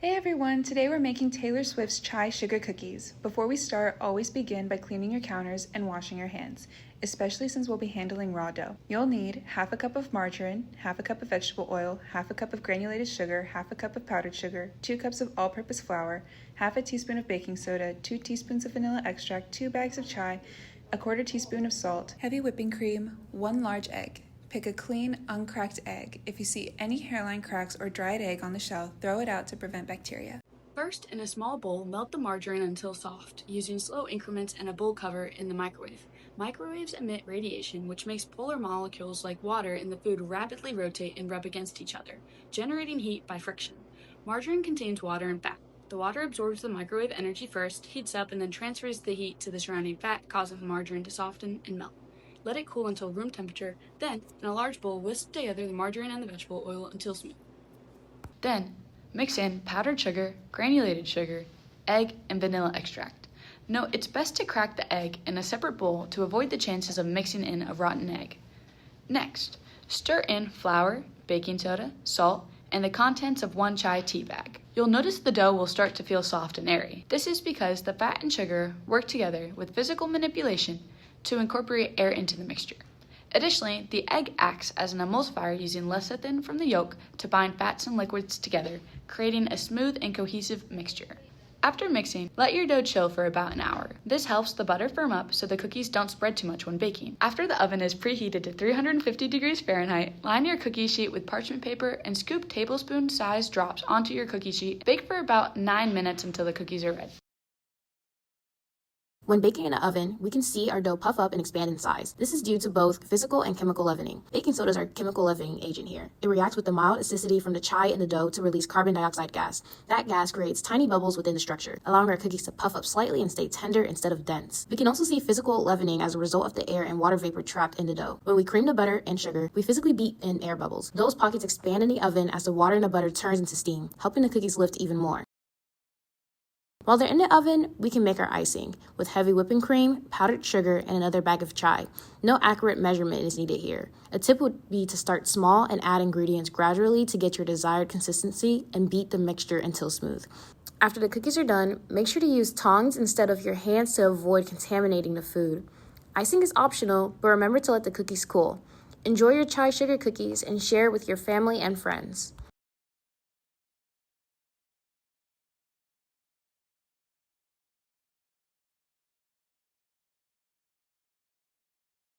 Hey everyone, today we're making Taylor Swift's chai sugar cookies. Before we start, always begin by cleaning your counters and washing your hands, especially since we'll be handling raw dough. You'll need half a cup of margarine, half a cup of vegetable oil, half a cup of granulated sugar, half a cup of powdered sugar, 2 cups of all-purpose flour, half a teaspoon of baking soda, 2 teaspoons of vanilla extract, 2 bags of chai, a quarter teaspoon of salt, heavy whipping cream, 1 large egg. Pick a clean, uncracked egg. If you see any hairline cracks or dried egg on the shell, throw it out to prevent bacteria. First, in a small bowl, melt the margarine until soft, using slow increments and a bowl cover in the microwave. Microwaves emit radiation, which makes polar molecules like water in the food rapidly rotate and rub against each other, generating heat by friction. Margarine contains water and fat. The water absorbs the microwave energy first, heats up, and then transfers the heat to the surrounding fat, causing the margarine to soften and melt. Let it cool until room temperature, then, in a large bowl, whisk together the margarine and the vegetable oil until smooth. Then, mix in powdered sugar, granulated sugar, egg, and vanilla extract. Note it's best to crack the egg in a separate bowl to avoid the chances of mixing in a rotten egg. Next, stir in flour, baking soda, salt, and the contents of 1 chai tea bag. You'll notice the dough will start to feel soft and airy. This is because the fat and sugar work together with physical manipulation to incorporate air into the mixture. Additionally, the egg acts as an emulsifier using lecithin from the yolk to bind fats and liquids together, creating a smooth and cohesive mixture. After mixing, let your dough chill for about an hour. This helps the butter firm up so the cookies don't spread too much when baking. After the oven is preheated to 350 degrees Fahrenheit, line your cookie sheet with parchment paper and scoop tablespoon-sized drops onto your cookie sheet. Bake for about 9 minutes until the cookies are ready. When baking in an oven, we can see our dough puff up and expand in size. This is due to both physical and chemical leavening. Baking soda is our chemical leavening agent here. It reacts with the mild acidity from the chai in the dough to release carbon dioxide gas. That gas creates tiny bubbles within the structure, allowing our cookies to puff up slightly and stay tender instead of dense. We can also see physical leavening as a result of the air and water vapor trapped in the dough. When we cream the butter and sugar, we physically beat in air bubbles. Those pockets expand in the oven as the water in the butter turns into steam, helping the cookies lift even more. While they're in the oven, we can make our icing with heavy whipping cream, powdered sugar, and another bag of chai. No accurate measurement is needed here. A tip would be to start small and add ingredients gradually to get your desired consistency and beat the mixture until smooth. After the cookies are done, make sure to use tongs instead of your hands to avoid contaminating the food. Icing is optional, but remember to let the cookies cool. Enjoy your chai sugar cookies and share with your family and friends.